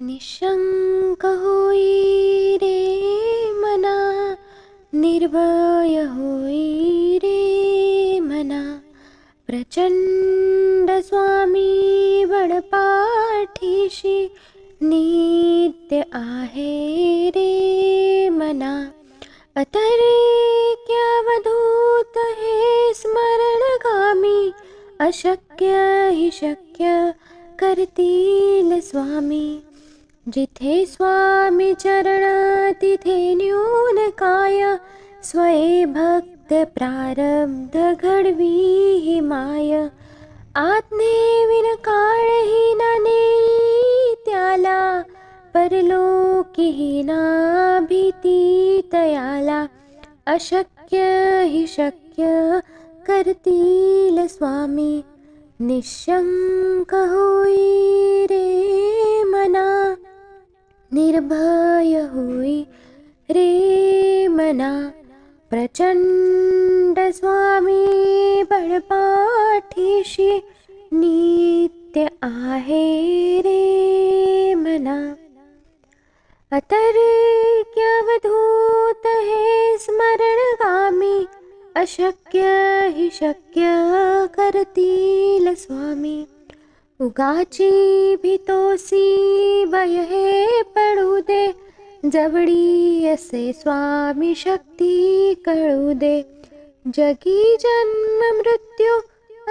निशंक होई रे मना, निर्भय होई रे मना. प्रचंड स्वामी बळपाठीशी नित्य आहे रे मना. अतरेक्यावधूत हे स्मरणगामी, अशक्य हि शक्य करतील स्वामी. जिथे स्वामी चरण तिथे न्यून काय, स्वये भक्त प्रारब्ध घडवी ही माय. आज्ञेविन काळही ना नेई त्याला, परलोकीही ना भीती तयाला. अशक्य हि शक्य करतील स्वामी, निशंक होई रे मना, निर्भय होई रे मना. प्रचंड स्वामी बळपाठीशी नित्य आहे रे मना. अतरेक्यावधूत हे स्मरणगामी, अशक्य हि शक्य करतील स्वामी. उगाची भीतोसी भय हे पडू दे, जवळी असे स्वामी शक्ती कळू दे. जगी जन्म मृत्यू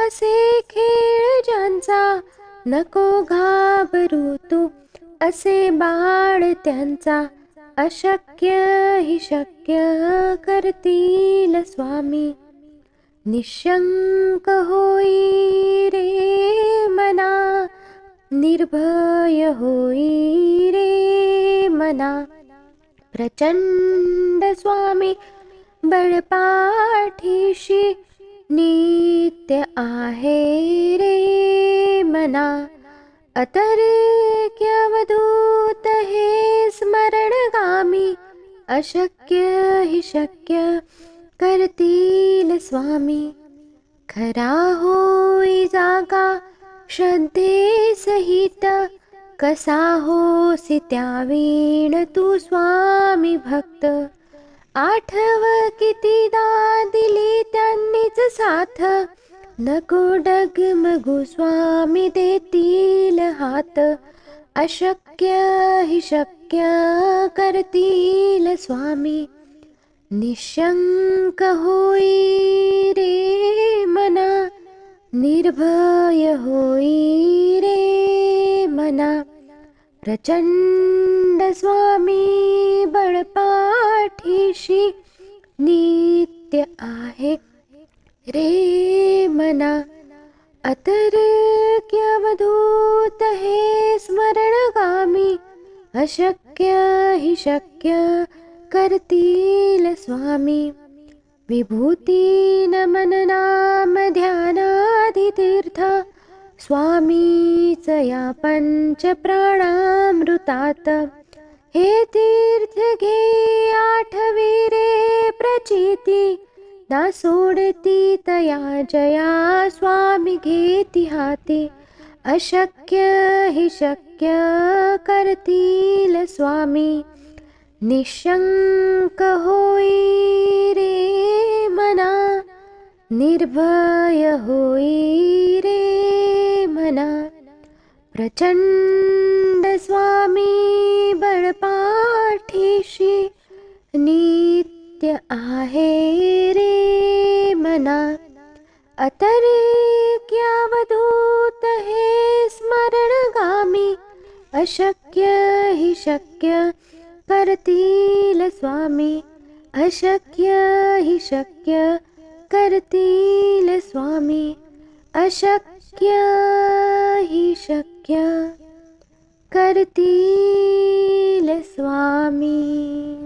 असे खेळ ज्यांचा, नको घाबरू तू असे बाळ त्यांचा. अशक्य हि शक्य करतील स्वामी, निशंक होई रे मना, निर्भय होई रे मना. प्रचंड स्वामी बळपाठीशी नित्य आहे रे मना. अतरेक्यावधूत हे स्मरणगामी, अशक्य हि शक्य करतील स्वामी. खरा होई जागा श्रद्धे सहित, कसा होसी त्यावीण तू स्वामी भक्त. आठव कितीदा दिली त्यांनीच साथ, नको डगमगू स्वामी देतील हात. अशक्य हि शक्य करतील स्वामी, निशंक होई रे मना, निर्भय होई रे मना. प्रचंड स्वामी बळपाठीशी नित्य आहे रे मना. अतरेक्यावधूत हे स्मरणगामी, अशक्य हि शक्य करतील स्वामी. विभूती नमन नाम ध्यानाधितीर्थ, स्वामीच या पंच प्राणामृतात. हे तीर्थ घे आठवी रे प्रचिती, ना सोडती तया जया स्वामी घेती हाती. अशक्य हि शक्य करतील स्वामी, निशंक होई रे मना, निर्भय होई रे मना. प्रचंड स्वामी बळपाठीशी नित्य आहे रे मना. अतरेक्यावधूत हे स्मरणगामी, अशक्य हि शक्य करतील स्वामी. अशक्य हि शक्य करतील स्वामी, अशक्य हि शक्य करतील स्वामी.